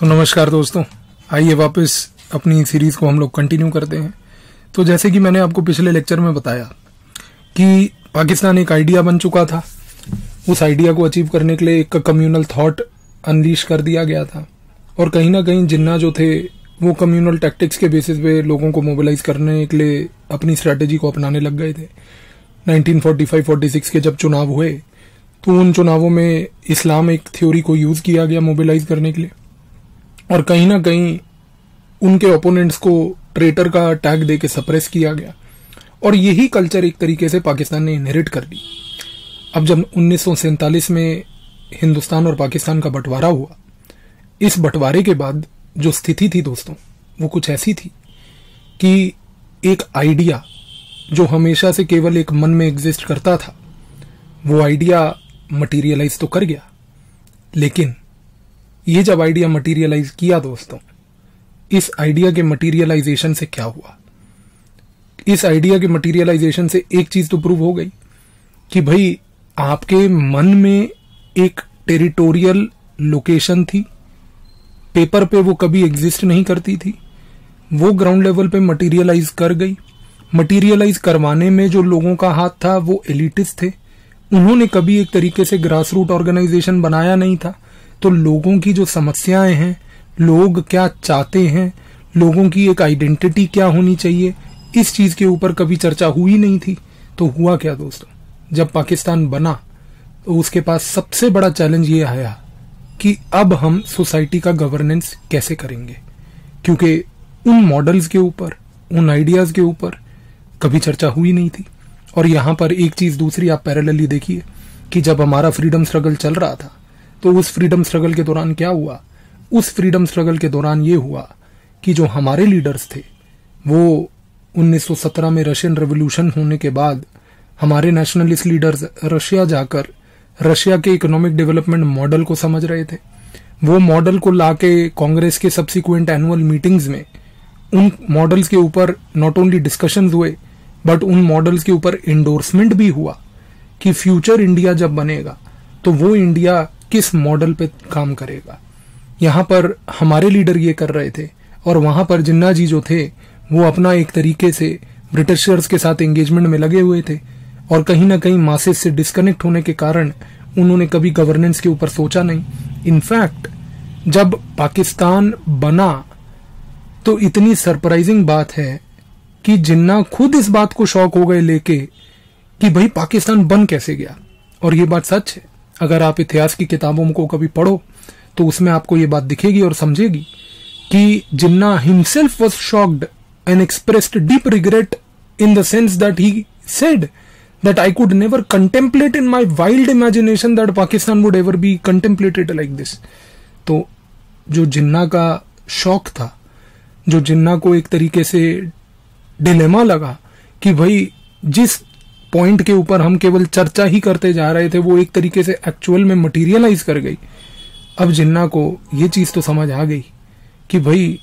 तो नमस्कार दोस्तों, आइए वापस अपनी सीरीज को हम लोग कंटिन्यू करते हैं। तो जैसे कि मैंने आपको पिछले लेक्चर में बताया कि पाकिस्तान एक आइडिया बन चुका था। उस आइडिया को अचीव करने के लिए एक कम्युनल थॉट अनलीश कर दिया गया था और कहीं ना कहीं जिन्ना जो थे वो कम्युनल टैक्टिक्स के बेसिस पे लोगों को मोबिलाइज करने के लिए अपनी स्ट्रैटेजी को अपनाने लग गए थे। 1945-46 के जब चुनाव हुए तो उन चुनावों में इस्लामिक थ्योरी को यूज किया गया मोबिलाइज करने के लिए और कहीं ना कहीं उनके ओपोनेंट्स को ट्रेटर का टैग देके सप्रेस किया गया और यही कल्चर एक तरीके से पाकिस्तान ने इनहेरिट कर ली। अब जब 1947 में हिंदुस्तान और पाकिस्तान का बंटवारा हुआ, इस बंटवारे के बाद जो स्थिति थी दोस्तों वो कुछ ऐसी थी कि एक आइडिया जो हमेशा से केवल एक मन में एग्जिस्ट करता था वो आइडिया मटीरियलाइज तो कर गया, लेकिन ये जब आइडिया मटीरियलाइज किया दोस्तों, इस आइडिया के मटीरियलाइजेशन से क्या हुआ? इस आइडिया के मटीरियलाइजेशन से एक चीज तो प्रूव हो गई कि भाई आपके मन में एक टेरिटोरियल लोकेशन थी, पेपर पे वो कभी एग्जिस्ट नहीं करती थी, वो ग्राउंड लेवल पे मटीरियलाइज कर गई। मटीरियलाइज करवाने में जो लोगों का हाथ था वो एलिटिस्ट थे, उन्होंने कभी एक तरीके से ग्रास रूट ऑर्गेनाइजेशन बनाया नहीं था। तो लोगों की जो समस्याएं हैं, लोग क्या चाहते हैं, लोगों की एक आइडेंटिटी क्या होनी चाहिए, इस चीज के ऊपर कभी चर्चा हुई नहीं थी। तो हुआ क्या दोस्तों, जब पाकिस्तान बना तो उसके पास सबसे बड़ा चैलेंज ये आया कि अब हम सोसाइटी का गवर्नेंस कैसे करेंगे, क्योंकि उन मॉडल्स के ऊपर, उन आइडियाज के ऊपर कभी चर्चा हुई नहीं थी। और यहां पर एक चीज दूसरी आप पैरेलली देखिए कि जब हमारा फ्रीडम स्ट्रगल चल रहा था तो उस फ्रीडम स्ट्रगल के दौरान क्या हुआ? उस फ्रीडम स्ट्रगल के दौरान ये हुआ कि जो हमारे लीडर्स थे वो 1917 में रशियन रेवोल्यूशन होने के बाद हमारे नेशनलिस्ट लीडर्स रशिया जाकर रशिया के इकोनॉमिक डेवलपमेंट मॉडल को समझ रहे थे। वो मॉडल को लाके कांग्रेस के सब्सिक्वेंट एनुअल मीटिंग्स में उन मॉडल्स के ऊपर नॉट ओनली डिस्कशंस हुए बट उन मॉडल्स के ऊपर एंडोर्समेंट भी हुआ कि फ्यूचर इंडिया जब बनेगा तो वो इंडिया किस मॉडल पे काम करेगा। यहां पर हमारे लीडर ये कर रहे थे और वहां पर जिन्ना जी जो थे वो अपना एक तरीके से ब्रिटिशर्स के साथ एंगेजमेंट में लगे हुए थे और कहीं ना कहीं मासेस से डिस्कनेक्ट होने के कारण उन्होंने कभी गवर्नेंस के ऊपर सोचा नहीं। इनफैक्ट जब पाकिस्तान बना तो इतनी सरप्राइजिंग बात है कि जिन्ना खुद इस बात को शॉक हो गए लेके कि भाई पाकिस्तान बन कैसे गया। और ये बात सच है, अगर आप इतिहास की किताबों को कभी पढ़ो तो उसमें आपको ये बात दिखेगी और समझेगी कि Jinnah himself was shocked and expressed deep regret in the sense that he said that I could never contemplate in my wild imagination that Pakistan would ever be contemplated like this. तो जो जिन्ना का शौक था, जो जिन्ना को एक तरीके से डिलेमा लगा कि भाई जिस पॉइंट के ऊपर हम केवल चर्चा ही करते जा रहे थे वो एक तरीके से एक्चुअल में मटीरियलाइज कर गई। अब जिन्ना को ये चीज तो समझ आ गई कि भाई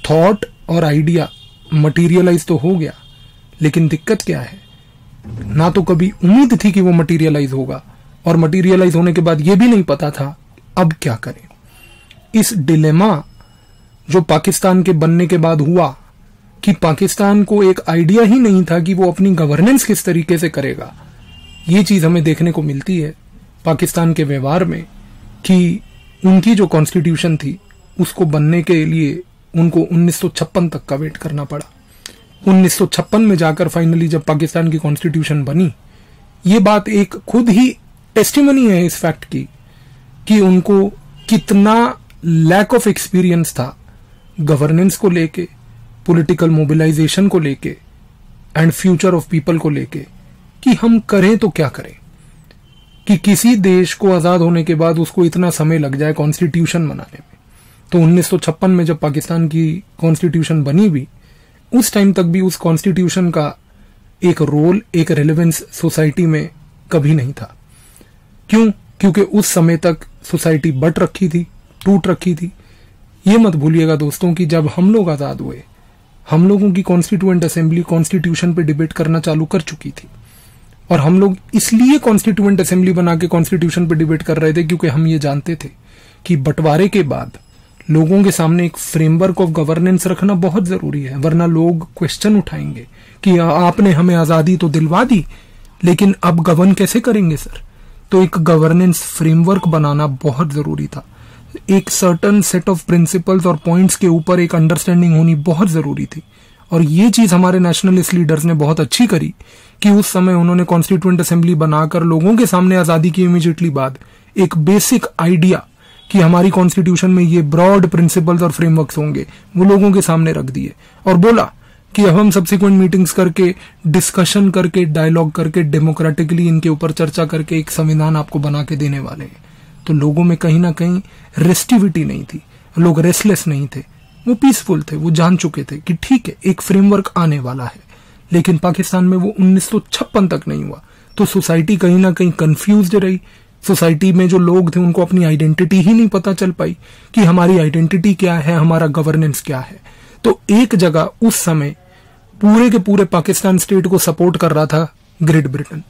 थॉट और आइडिया मटीरियलाइज तो हो गया, लेकिन दिक्कत क्या है, ना तो कभी उम्मीद थी कि वो मटीरियलाइज होगा और मटीरियलाइज होने के बाद ये भी नहीं पता था अब क्या करें। इस डिलेमा जो पाकिस्तान के बनने के बाद हुआ कि पाकिस्तान को एक आइडिया ही नहीं था कि वो अपनी गवर्नेंस किस तरीके से करेगा, ये चीज हमें देखने को मिलती है पाकिस्तान के व्यवहार में कि उनकी जो कॉन्स्टिट्यूशन थी उसको बनने के लिए उनको 1956 तक का वेट करना पड़ा। 1956 में जाकर फाइनली जब पाकिस्तान की कॉन्स्टिट्यूशन बनी, ये बात एक खुद ही टेस्टिमनी है इस फैक्ट की कि उनको कितना लैक ऑफ एक्सपीरियंस था गवर्नेंस को लेके, पॉलिटिकल मोबिलाइजेशन को लेके एंड फ्यूचर ऑफ पीपल को लेके कि हम करें तो क्या करें कि किसी देश को आजाद होने के बाद उसको इतना समय लग जाए कॉन्स्टिट्यूशन बनाने में। तो 1956 में जब पाकिस्तान की कॉन्स्टिट्यूशन बनी भी, उस टाइम तक भी उस कॉन्स्टिट्यूशन का एक रोल, एक रेलेवेंस सोसाइटी में कभी नहीं था। क्यों? क्योंकि उस समय तक सोसाइटी बट रखी थी, टूट रखी थी। ये मत भूलिएगा दोस्तों कि जब हम लोग आजाद हुए, हम लोगों की कॉन्स्टिट्यूएंट असेंबली कॉन्स्टिट्यूशन पे डिबेट करना चालू कर चुकी थी और हम लोग इसलिए कॉन्स्टिट्यूएंट असेंबली बना के कॉन्स्टिट्यूशन पे डिबेट कर रहे थे क्योंकि हम ये जानते थे कि बंटवारे के बाद लोगों के सामने एक फ्रेमवर्क ऑफ गवर्नेंस रखना बहुत जरूरी है, वरना लोग क्वेश्चन उठाएंगे कि आपने हमें आजादी तो दिलवा दी, लेकिन अब गवर्न कैसे करेंगे सर। तो एक गवर्नेंस फ्रेमवर्क बनाना बहुत जरूरी था। एक सर्टन सेट ऑफ प्रिंसिपल्स और पॉइंट्स के ऊपर एक अंडरस्टैंडिंग होनी बहुत जरूरी थी। और ये चीज हमारे नेशनलिस्ट लीडर्स ने बहुत अच्छी करी कि उस समय उन्होंने कॉन्स्टिट्यूएंट असेंबली बनाकर लोगों के सामने आजादी की इमीडिएटली बाद एक बेसिक आइडिया कि हमारी कॉन्स्टिट्यूशन में ये ब्रॉड प्रिंसिपल्स और फ्रेमवर्क्स होंगे, वो लोगों के सामने रख दिए और बोला कि अब हम सब्सिक्वेंट मीटिंग्स करके, डिस्कशन करके, डायलॉग करके, डेमोक्रेटिकली इनके ऊपर चर्चा करके एक संविधान आपको बना के देने वाले हैं। तो लोगों में कहीं ना कहीं रेस्टिविटी नहीं थी, लोग रेस्टलेस नहीं थे, वो पीसफुल थे, वो जान चुके थे कि ठीक है एक फ्रेमवर्क आने वाला है। लेकिन पाकिस्तान में वो 1956 तक नहीं हुआ, तो सोसाइटी कहीं ना कहीं कंफ्यूज्ड रही। सोसाइटी में जो लोग थे उनको अपनी आइडेंटिटी ही नहीं पता चल पाई कि हमारी आइडेंटिटी क्या है, हमारा गवर्नेंस क्या है। तो एक जगह उस समय पूरे के पूरे पाकिस्तान स्टेट को सपोर्ट कर रहा था ग्रेट ब्रिटेन।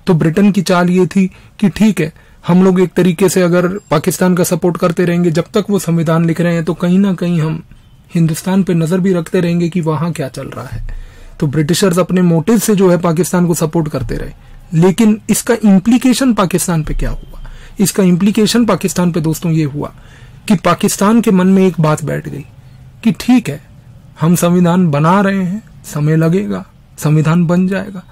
तो ब्रिटेन की चाल ये थी कि ठीक है हम लोग एक तरीके से अगर पाकिस्तान का सपोर्ट करते रहेंगे जब तक वो संविधान लिख रहे हैं, तो कहीं ना कहीं हम हिंदुस्तान पे नजर भी रखते रहेंगे कि वहां क्या चल रहा है। तो ब्रिटिशर्स अपने मोटिव से जो है पाकिस्तान को सपोर्ट करते रहे। लेकिन इसका इम्प्लीकेशन पाकिस्तान पे क्या हुआ? इसका इम्प्लीकेशन पाकिस्तान पे दोस्तों ये हुआ कि पाकिस्तान के मन में एक बात बैठ गई कि ठीक है हम संविधान बना रहे हैं, समय लगेगा, संविधान बन जाएगा,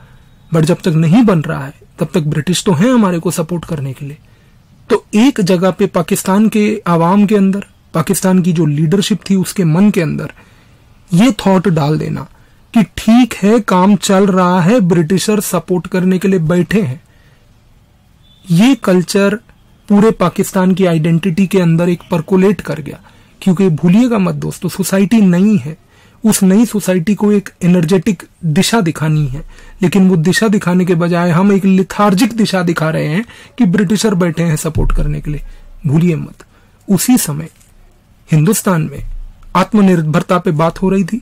बट जब तक नहीं बन रहा है तब तक ब्रिटिश तो हैं हमारे को सपोर्ट करने के लिए। तो एक जगह पे पाकिस्तान के आवाम के अंदर, पाकिस्तान की जो लीडरशिप थी उसके मन के अंदर ये थॉट डाल देना कि ठीक है काम चल रहा है, ब्रिटिशर सपोर्ट करने के लिए बैठे हैं। ये कल्चर पूरे पाकिस्तान की आइडेंटिटी के अंदर एक परकोलेट कर गया। क्योंकि भूलिएगा मत दोस्तों, सोसाइटी नई है, उस नई सोसाइटी को एक एनर्जेटिक दिशा दिखानी है, लेकिन वो दिशा दिखाने के बजाय हम एक लिथार्जिक दिशा दिखा रहे हैं कि ब्रिटिशर बैठे हैं सपोर्ट करने के लिए। भूलिए मत, उसी समय हिंदुस्तान में आत्मनिर्भरता पे बात हो रही थी।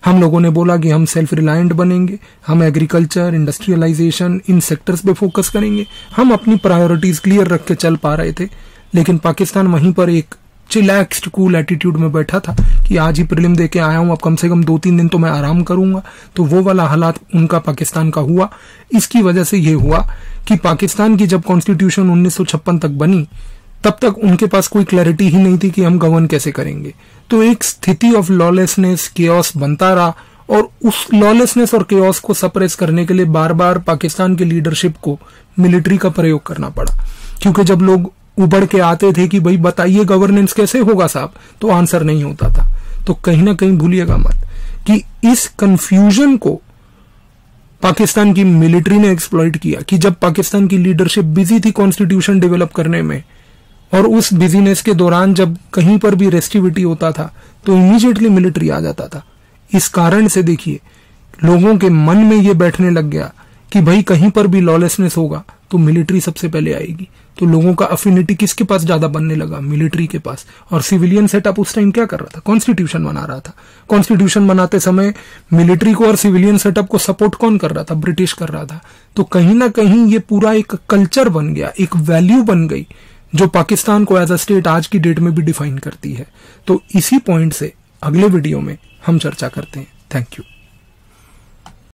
हम लोगों ने बोला कि हम सेल्फ रिलायंट बनेंगे, हम एग्रीकल्चर, इंडस्ट्रियलाइजेशन, इन सेक्टर्स पे फोकस करेंगे, हम अपनी प्रायोरिटीज क्लियर रख के चल पा रहे थे। लेकिन पाकिस्तान वहीं पर एक चिलैक्स्ड कूल एटीट्यूड में बैठा था कि आज ही प्रीलिम दे के आया हूं, अब कम से कम 2-3 दिन तो मैं आराम करूंगा। तो वो वाला हालात उनका पाकिस्तान का हुआ। इसकी वजह से ये हुआ कि पाकिस्तान की जब कॉन्स्टिट्यूशन 1956 तक बनी तब तक उनके पास कोई क्लैरिटी ही नहीं थी कि हम गवर्न कैसे करेंगे। तो एक स्थिति ऑफ लॉलेसनेस, केओस बनता रहा और उस लॉलेसनेस और केओस को सप्रेस करने के लिए बार बार पाकिस्तान के लीडरशिप को मिलिट्री का प्रयोग करना पड़ा। क्योंकि जब लोग उबड़ के आते थे कि भाई बताइए गवर्नेंस कैसे होगा साहब, तो आंसर नहीं होता था। तो कहीं ना कहीं भूलिएगा मत कि इस कंफ्यूजन को पाकिस्तान की मिलिट्री ने एक्सप्लॉइट किया कि जब पाकिस्तान की लीडरशिप बिजी थी कॉन्स्टिट्यूशन डेवलप करने में, और उस बिजीनेस के दौरान जब कहीं पर भी रेस्टिविटी होता था तो इमीडिएटली मिलिट्री आ जाता था। इस कारण से देखिए लोगों के मन में ये बैठने लग गया कि भाई कहीं पर भी लॉलेसनेस होगा तो मिलिट्री सबसे पहले आएगी। तो लोगों का अफिनिटी किसके पास ज्यादा बनने लगा? मिलिट्री के पास। और सिविलियन सेटअप उस टाइम क्या कर रहा था? कॉन्स्टिट्यूशन बना रहा था। कॉन्स्टिट्यूशन बनाते समय मिलिट्री को और सिविलियन सेटअप को सपोर्ट कौन कर रहा था? ब्रिटिश कर रहा था। तो कहीं ना कहीं ये पूरा एक कल्चर बन गया, एक वैल्यू बन गई जो पाकिस्तान को एज अ स्टेट आज की डेट में भी डिफाइन करती है। तो इसी पॉइंट से अगले वीडियो में हम चर्चा करते हैं। Thank you.